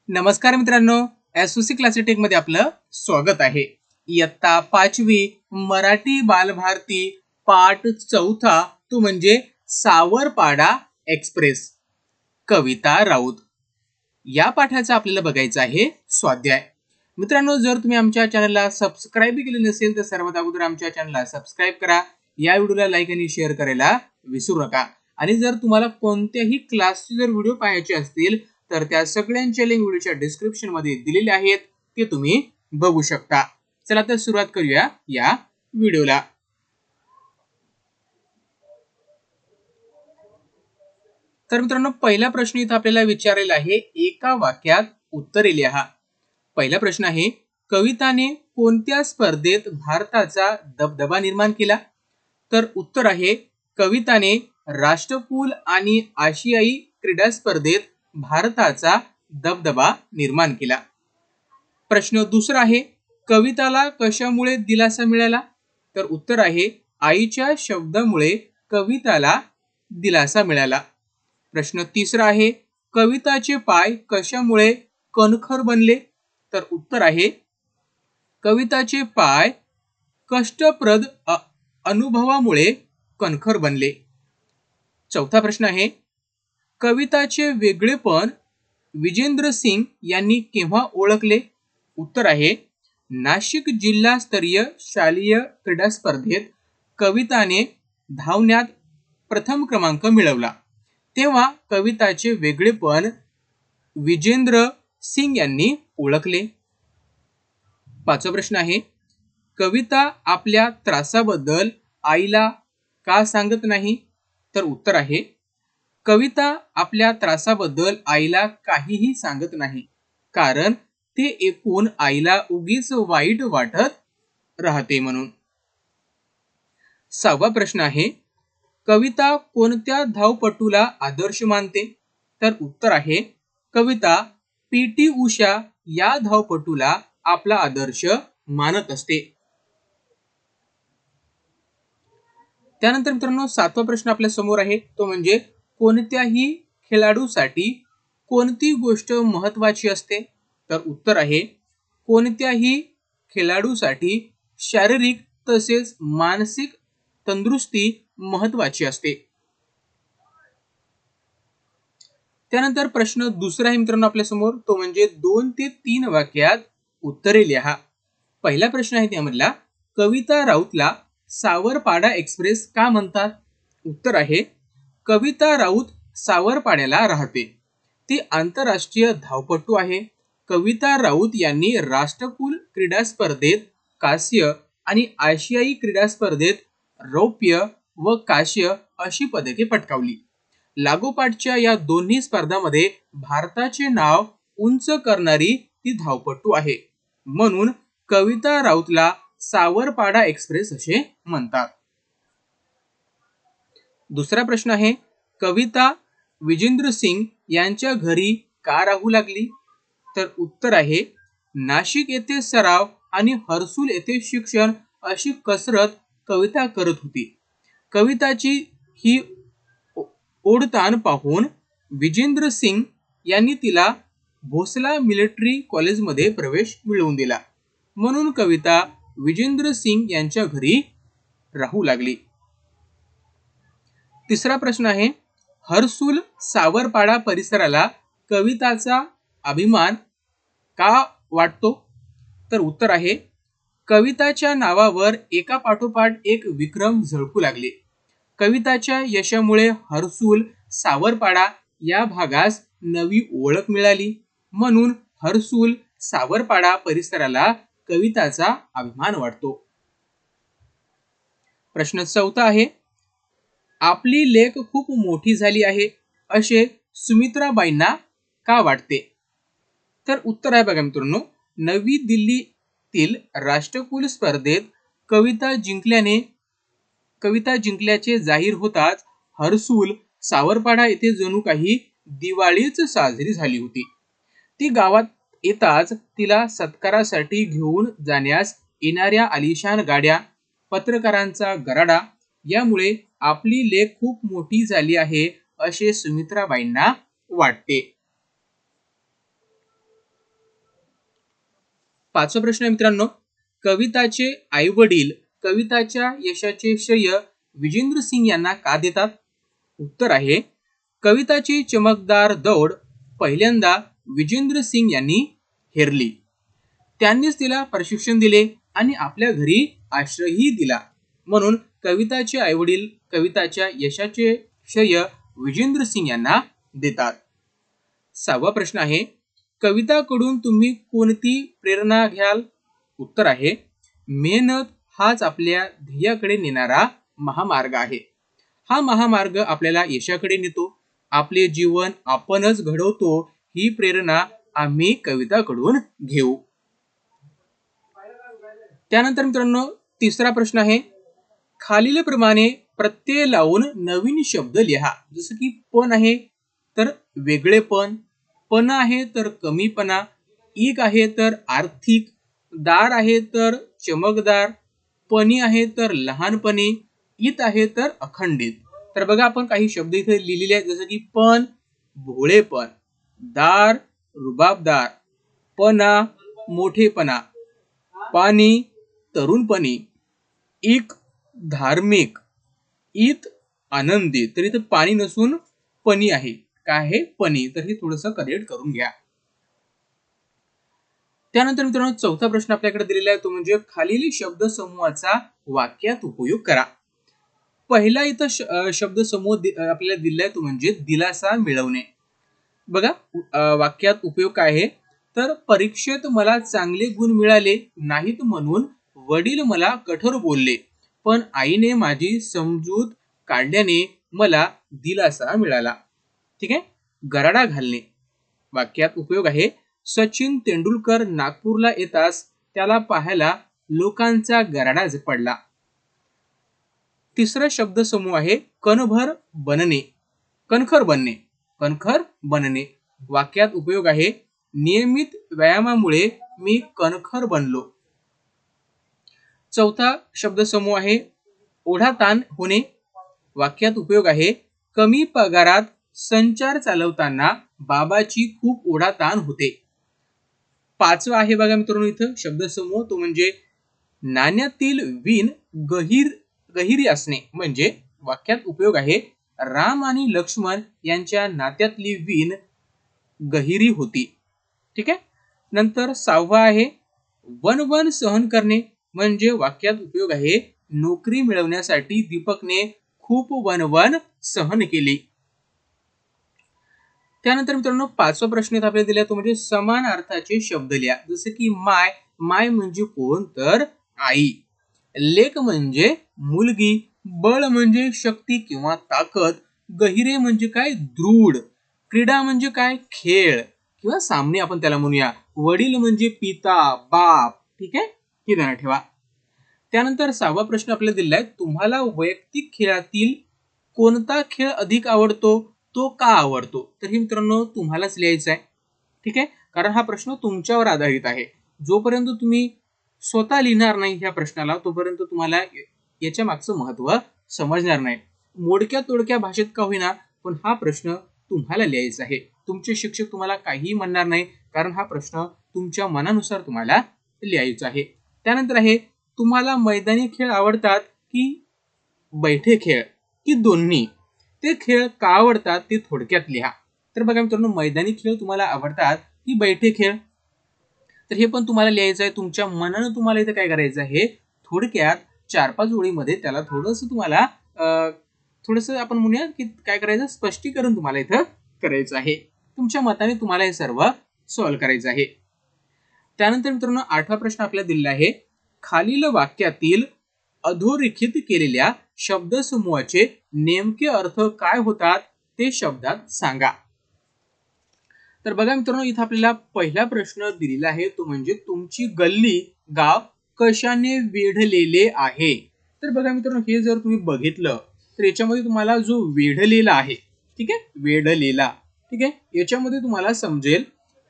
नमस्कार मित्रांनो, एसओसी क्लासेटेक मध्ये आपलं स्वागत आहे. इयत्ता 5वी मराठी बालभारती पाठ 4 तो म्हणजे सावरपाडा एक्सप्रेस, कविता राऊत. या पाठाचा आपल्याला बघायचा आहे स्वाध्याय. मित्रांनो, जर तुम्ही आमच्या चॅनलला सबस्क्राईब केले नसेल तर सर्वात अगोदर आमच्या चॅनलला सबस्क्राईब करा. या व्हिडिओला लाईक आणि शेअर करायला विसरू नका. आणि जर तुम्हाला कोणत्याही क्लासचे जर व्हिडिओ पाहायचे असतील तर त्या सगळ्यांच्या लिंक व्हिडिओच्या डिस्क्रिप्शन मध्ये दिलेले आहेत, ते तुम्ही बघू शकता. चला तर सुरुवात करूया या व्हिडिओला. तर मित्रांनो, पहिला प्रश्न इथं आपल्याला विचारलेला आहे, एका वाक्यात उत्तरे लिहा. पहिला प्रश्न आहे, कविताने कोणत्या स्पर्धेत भारताचा दबदबा निर्माण केला? तर उत्तर आहे, कविताने राष्ट्रकुल आणि आशियाई क्रीडा स्पर्धेत भारताचा दबदबा निर्माण केला. प्रश्न दुसरा आहे, कविताला कशामुळे दिलासा मिळाला? तर उत्तर आहे, आईच्या शब्दामुळे कविताला दिलासा मिळाला. प्रश्न तिसरा आहे, कविताचे पाय कशामुळे कणखर बनले? तर उत्तर आहे, कविताचे पाय कष्टप्रद अनुभवामुळे कणखर बनले. चौथा प्रश्न आहे, कविताचे वेगळेपण विजेंद्र सिंग यांनी केव्हा ओळखले? उत्तर आहे, नाशिक जिल्हास्तरीय शालेय क्रीडा स्पर्धेत कविताने धावण्यात प्रथम क्रमांक मिळवला, तेव्हा कविताचे वेगळेपण विजेंद्र सिंग यांनी ओळखले. पाचवा प्रश्न आहे, कविता आपल्या त्रासाबद्दल आईला का सांगत नाही? तर उत्तर आहे, कविता आपल्या त्रासाबद्दल आईला काहीही सांगत नाही, कारण ते ऐकून आईला उगीच वाईट वाटत राहते म्हणून. सहावा प्रश्न आहे, कविता कोणत्या धावपटूला आदर्श मानते? तर उत्तर आहे, कविता पीटी उषा या धावपटूला आपला आदर्श मानत असते. त्यानंतर मित्रांनो, सातवा प्रश्न आपल्या समोर आहे, तो म्हणजे कोणत्याही खेळाडूसाठी कोणती गोष्ट महत्वाची असते? तर उत्तर आहे, कोणत्याही खेळाडूसाठी शारीरिक तसेच मानसिक तंदुरुस्ती महत्वाची असते. त्यानंतर प्रश्न दुसरा आहे मित्रांनो आपल्या समोर, तो म्हणजे 2 ते 3 वाक्यात उत्तरे लिहा. पहिला प्रश्न आहे त्यामधला, कविता राऊतला सावरपाडा एक्सप्रेस का म्हणतात? उत्तर आहे, कविता राऊत सावरपाड्याला राहते. ती आंतरराष्ट्रीय धावपटू आहे. कविता राऊत यांनी राष्ट्रकुल क्रीडा स्पर्धेत कांस्य आणि आशियाई क्रीडा स्पर्धेत रौप्य व कांस्य अशी पदके पटकावली. लागोपाठच्या या दोन्ही स्पर्धांमध्ये भारताचे नाव उंच करणारी ती धावपटू आहे, म्हणून कविता राऊतला सावरपाडा एक्सप्रेस असे म्हणतात. दुसरा प्रश्न आहे, कविता विजेंद्र सिंग यांच्या घरी का राहू लागली? तर उत्तर आहे, नाशिक येथे सराव आणि हर्सुल येथे शिक्षण अशी कसरत कविता करत होती. कविताची ही ओढताण पाहून विजेंद्र सिंग यांनी तिला भोसला मिलिटरी कॉलेजमध्ये प्रवेश मिळवून दिला, म्हणून कविता विजेंद्र सिंग यांच्या घरी राहू लागली. तिसरा प्रश्न आहे, हर्सुल सावरपाडा परिसराला कविताचा अभिमान का वाटतो? तर उत्तर आहे, कविताच्या नावावर एका पाठोपाठ एक विक्रम झळकू लागले. कविताच्या यशामुळे हर्सुल सावरपाडा या भागास नवी ओळख मिळाली, म्हणून हर्सुल सावरपाडा परिसराला कविताचा अभिमान वाटतो. प्रश्न चौथा आहे, आपली लेख खूप मोठी झाली आहे असे सुमित्राबाईंना का वाटते? तर उत्तर आहे बघा मित्रांनो, नवी दिल्लीतील राष्ट्रकुल स्पर्धेत कविता जिंकल्याचे जाहीर होताच हर्सुल सावरपाडा येथे जणू काही दिवाळीच साजरी झाली होती. ती गावात येताच तिला सत्कारासाठी घेऊन जाण्यास येणाऱ्या आलिशान गाड्या, पत्रकारांचा गराडा यामुळे आपली लेख खूप मोठी झाली आहे असे सुमित्राबाईंना वाटते. पाचवा प्रश्न आहे मित्रांनो, कविताचे आई वडील कविताच्या यशाचे श्रेय विजेंद्र सिंग यांना का देतात? उत्तर आहे, कविताची चमकदार दौड पहिल्यांदा विजेंद्र सिंग यांनी हेरली. त्यांनीच तिला प्रशिक्षण दिले आणि आपल्या घरी आश्रयही दिला. म्हणून कविताचे आईवडील कविताच्या यशाचे श्रेय विजेंद्र सिंग यांना देतात. सहावा प्रश्न आहे, कविताकडून तुम्ही कोणती प्रेरणा घ्याल? उत्तर आहे, मेहनत हाच आपल्या ध्येयाकडे नेणारा महामार्ग आहे. हा महामार्ग आपल्याला यशाकडे नेतो. आपले जीवन आपणच घडवतो ही प्रेरणा आम्ही कविताकडून घेऊ. त्यानंतर मित्रांनो तिसरा प्रश्न आहे, खालीलप्रमाणे प्रत्यय लावून नवीन शब्द लिहा. जसं की पण आहे तर वेगळेपण, पण आहे तर कमीपणा, इक आहे तर आर्थिक, दार आहे तर चमकदार, पणी आहे तर लहानपणी, इत आहे तर अखंडित. तर बघा आपण काही शब्द इथे लिहिलेले आहेत. जसं की पण भोळेपण, दार रुबाबदार, पणा मोठेपणा, पाणी तरुणपणी, इक धार्मिक, इत आनंदी. तर इथं पाणी नसून पणी आहे. काय आहे? पणी. तर हे थोडंसं करेक्ट करून घ्या. त्यानंतर मित्रांनो चौथा प्रश्न आपल्याकडे दिलेला आहे, तो म्हणजे खालील शब्द समूहाचा वाक्यात उपयोग करा. पहिला इथं शब्द समूह आपल्याला दिलाय तो म्हणजे दिलासा मिळवणे. बघा वाक्यात उपयोग काय आहे, तर परीक्षेत मला चांगले गुण मिळाले नाहीत म्हणून वडील मला कठोर बोलले, पण आईने माझी समजूत काढल्याने मला दिलासा मिळाला. ठीक आहे. गराडा घालणे वाक्यात उपयोग आहे, सचिन तेंडुलकर नागपूरला येताच त्याला पाहायला लोकांचा गराडा पडला. तिसरा शब्द समूह आहे कणभर बनणे, कणखर बनणे, कणखर बनणे. वाक्यात उपयोग आहे, नियमित व्यायामामुळे मी कणखर बनलो. चौथा शब्द समूह आहे ओढाताण होणे. वाक्यात उपयोग आहे, कमी पगारात संचार चालवताना बाबाची खूप ओढाताण होते. पाचवा आहे बघा मित्रांनो इथं शब्द समूह, तो म्हणजे नाण्यातील वीण गहिरी असणे. म्हणजे वाक्यात उपयोग आहे, राम आणि लक्ष्मण यांच्या नात्यातली वीण गहिरी होती. ठीक आहे. नंतर सहावा आहे वन सहन करणे. म्हणजे वाक्यात उपयोग आहे, नोकरी मिळवण्यासाठी दीपकने खूप वन सहन केली. त्यानंतर मित्रांनो पाचवा प्रश्न आपल्याला दिला तो म्हणजे समान अर्थाचे शब्द लिहा. जसे की माय, माय म्हणजे कोण, तर आई. लेक म्हणजे मुलगी, बळ म्हणजे शक्ती किंवा ताकद, गहिरे म्हणजे काय, दृढ, क्रीडा म्हणजे काय, खेळ किंवा सामने आपण त्याला म्हणूया, वडील म्हणजे पिता बाप. ठीक आहे, हे ध्यानात ठेवा. त्यानंतर सहावा प्रश्न आपल्याला दिलाय, तुम्हाला वैयक्तिक खेळातील कोणता खेळ अधिक आवडतो, तो का आवडतो. तर हे मित्रांनो तुम्हालाच लिहायचं आहे. ठीक आहे, कारण हा प्रश्न तुमच्यावर आधारित आहे. जोपर्यंत तुम्ही स्वतः लिहिणार नाही ह्या प्रश्नाला तोपर्यंत तुम्हाला याच्या मागचं महत्व समजणार नाही. मोडक्या तोडक्या भाषेत का होईना पण हा प्रश्न तुम्हाला लिहायचा आहे. तुमचे शिक्षक तुम्हाला काहीही म्हणणार नाही, कारण हा प्रश्न तुमच्या मनानुसार तुम्हाला लिहायचा आहे. त्यानंतर आहे, तुम्हाला मैदानी खेळ आवडतात की बैठे खेळ की दोन्ही. ते खेळ का आवडतात ते थोडक्यात लिहा. तर बघा मित्रांनो मैदानी खेळ तुम्हाला आवडतात की बैठे खेळ, तर हे पण तुम्हाला लिहायचं आहे. तुमच्या मनानं तुम्हाला इथं काय करायचं आहे, थोडक्यात 4-5 ओळीमध्ये त्याला थोडंसं तुम्हाला थोडंसं आपण म्हणूया की काय करायचं, स्पष्टीकरण तुम्हाला इथं करायचं आहे. तुमच्या मताने तुम्हाला हे सर्व सॉल्व्ह करायचं आहे. त्यानंतर मित्रांनो आठवा प्रश्न आपल्याला दिलेला आहे, खालील वाक्यातील अधोरेखित केलेल्या शब्दसमूहाचे नेमके अर्थ काय होतात ते शब्दात सांगा. तर बघा मित्रांनो इथं आपल्याला पहिला प्रश्न दिलेला आहे, तो म्हणजे तुमची गल्ली गाव कशाने वेढलेले आहे. तर बघा मित्रांनो हे जर तुम्ही बघितलं तर याच्यामध्ये तुम्हाला जो वेढलेला आहे, ठीक आहे, वेढलेला, ठीक आहे, याच्यामध्ये तुम्हाला समजेल.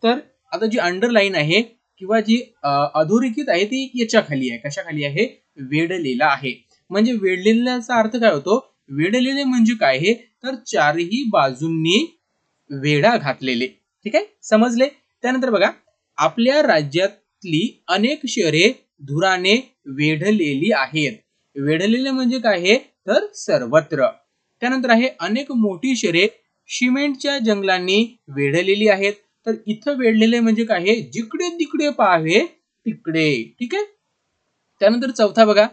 तर आता जी अंडरलाईन आहे किंवा जी अधोरेखित आहे ती याच्या खाली आहे. कशा खाली आहे, वेढलेला आहे. म्हणजे वेढलेल्याचा अर्थ काय होतो, वेढलेले म्हणजे काय आहे, तर चारही बाजूंनी वेढा घातलेले. ठीक आहे, समजले. त्यानंतर बघा, आपल्या राज्यात जगातली अनेक शहरे धुराने वेढलेली आहेत. वेढलेले म्हणजे काय आहे तर सर्वत्र. त्यानंतर आहे अनेक मोठी शहरे सिमेंटच्या जंगलांनी वेढलेली आहेत. तर इथं वेढलेले म्हणजे काय आहे जिकडे तिकडे पाहावे तिकडे. ठीक आहे. त्यानंतर चौथा बघा,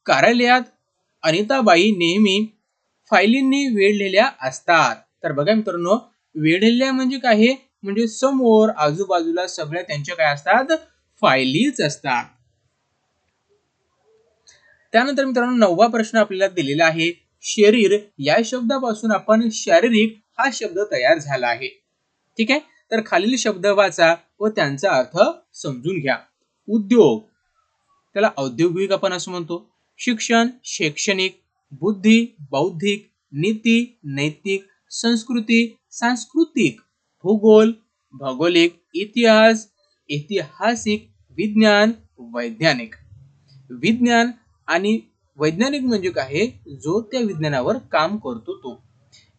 कार्यालयात अनिताबाई नेहमी फायलींनी वेढलेल्या असतात. तर बघा मित्रांनो, वेढलेल्या म्हणजे काय आहे म्हणजे समोर आजूबाजूला सगळ्या त्यांच्या काय असतात फायलीच असतात. त्यानंतर मित्रांनो 9वा प्रश्न आपल्याला दिलेला आहे. शरीर या शब्दापासून आपण शारीरिक हा शब्द तयार झाला आहे. ठीक आहे. तर खालील शब्द वाचा व त्यांचा अर्थ समजून घ्या. उद्योग, त्याला औद्योगिक आपण असं म्हणतो. शिक्षण, शैक्षणिक. बुद्धी, बौद्धिक. नीती, नैतिक. संस्कृती, सांस्कृतिक. भूगोल, भौगोलिक. इतिहास, ऐतिहासिक. विज्ञान, वैज्ञानिक. विज्ञान आणि वैज्ञानिक म्हणजे काय जो त्या विज्ञानावर काम करतो तो.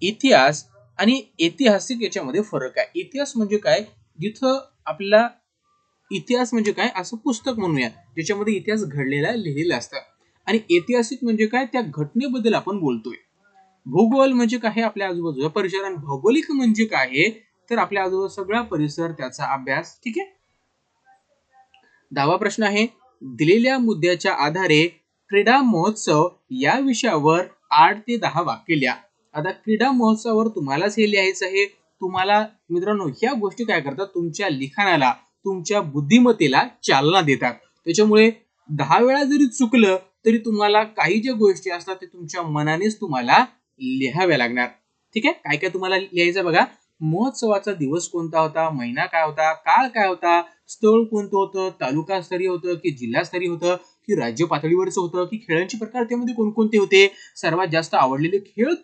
इतिहास आणि ऐतिहासिक याच्यामध्ये फरक आहे. इतिहास म्हणजे काय जिथं आपल्याला इतिहास म्हणजे काय असं पुस्तक म्हणूया ज्याच्यामध्ये इतिहास घडलेला लिहिलेला असतं. आणि ऐतिहासिक म्हणजे काय त्या घटनेबद्दल आपण बोलतोय. भूगोल म्हणजे काय आपल्या आजूबाजूचा परिसर. आणि भौगोलिक म्हणजे काय तर आपल्या आजूबाजूचा सगळा परिसर त्याचा अभ्यास. ठीक आहे. 10वा प्रश्न आहे. दिलेल्या मुद्द्याच्या आधारे क्रीडा महोत्सव या विषयावर 8 ते 10 वाक्य लिहा. आता क्रीडा महोत्सवावर तुम्हालाच हे लिहायचं आहे. तुम्हाला मित्रांनो ह्या गोष्टी काय करतात तुमच्या लिखाणाला तुमच्या बुद्धिमत्तेला चालना देतात. त्याच्यामुळे 10 वेळा जरी चुकलं तरी तुम्हाला काही ज्या गोष्टी असतात ते तुमच्या मनानेच तुम्हाला लिहाव्या लागणार. ठीक आहे. काय काय तुम्हाला लिहायचं बघा. महोत्सवाचा दिवस कोणता होता, महिना काय होता, काळ काय होता, स्थळ कोणतं होतं, तालुकास्तरीय होतं की जिल्हास्तरीय होतं की राज्य पातळीवरचं होतं की खेळांचे प्रकार त्यामध्ये कोणकोणते होते, सर्वात जास्त आवडलेले खेळ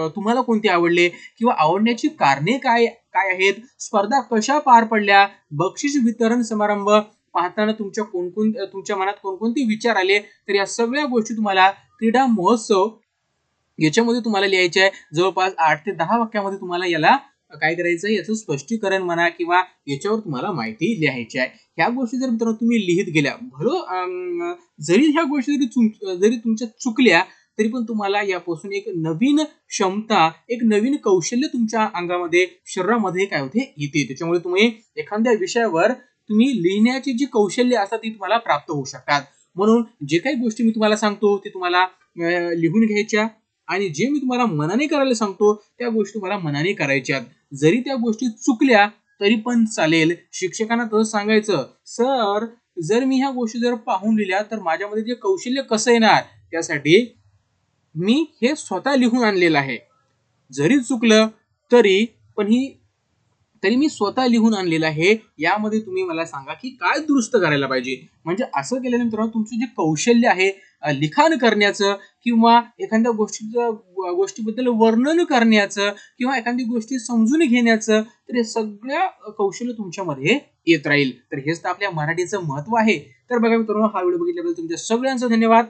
तुम्हाला कोणते आवडले किंवा आवडण्याची कारणे काय काय आहेत, स्पर्धा कशा पार पडल्या, बक्षीस वितरण समारंभ पाहताना तुमच्या मनात कोणकोणते विचार आले. तर या सगळ्या गोष्टी तुम्हाला क्रीडा महोत्सव याच्यामध्ये तुम्हाला लिहायचे आहे. जवळपास 8 ते 10 वाक्यामध्ये तुम्हाला याला काय करायचं याचं स्पष्टीकरण म्हणा किंवा याच्यावर तुम्हाला माहिती लिहायची आहे. ह्या गोष्टी जर मित्रांनो तुम्ही लिहित गेल्या जरी ह्या गोष्टी जरी तुमच्या चुकल्या तरी पण तुम्हाला यापासून एक नवीन क्षमता एक नवीन कौशल्य तुमच्या अंगामध्ये शरीरामध्ये काय होते येते. त्याच्यामुळे तुम्ही एखाद्या विषयावर तुम्ही लिहिण्याची जी कौशल्य असतात ती तुम्हाला प्राप्त होऊ शकतात. म्हणून जे काही गोष्टी मी तुम्हाला सांगतो ते तुम्हाला लिहून घ्यायच्या आणि जे मी तुम्हाला मनाने करायला सांगतो त्या गोष्टी तुम्हाला मनाने करायच्यात. जरी त्या गोष्टी चुकल्या तरी पण चालेल. शिक्षकांना तसं सांगायचं, सर जर मी ह्या गोष्टी जर पाहून लिहिल्या तर माझ्यामध्ये जे कौशल्य कसं येणार त्यासाठी मी हे स्वतः लिहून आणलेलं आहे. जरी चुकलं तरी पण तरी मी स्वतः लिहून आणलेलं आहे. यामध्ये तुम्ही मला सांगा की काय दुरुस्त करायला पाहिजे. म्हणजे असं केल्यानंतर तुमचं जे कौशल्य आहे लिखाण करण्याचं किंवा एखाद्या गोष्टीबद्दल वर्णन करण्याचं किंवा एखादी गोष्टी समजून घेण्याचं तर हे सगळ्या कौशल्य तुमच्यामध्ये येत राहील. तर हेच तर आपल्या मराठीचं महत्व आहे. तर बघा मित्रांनो हा व्हिडिओ बघितल्याबद्दल तुमच्या सगळ्यांचा धन्यवाद.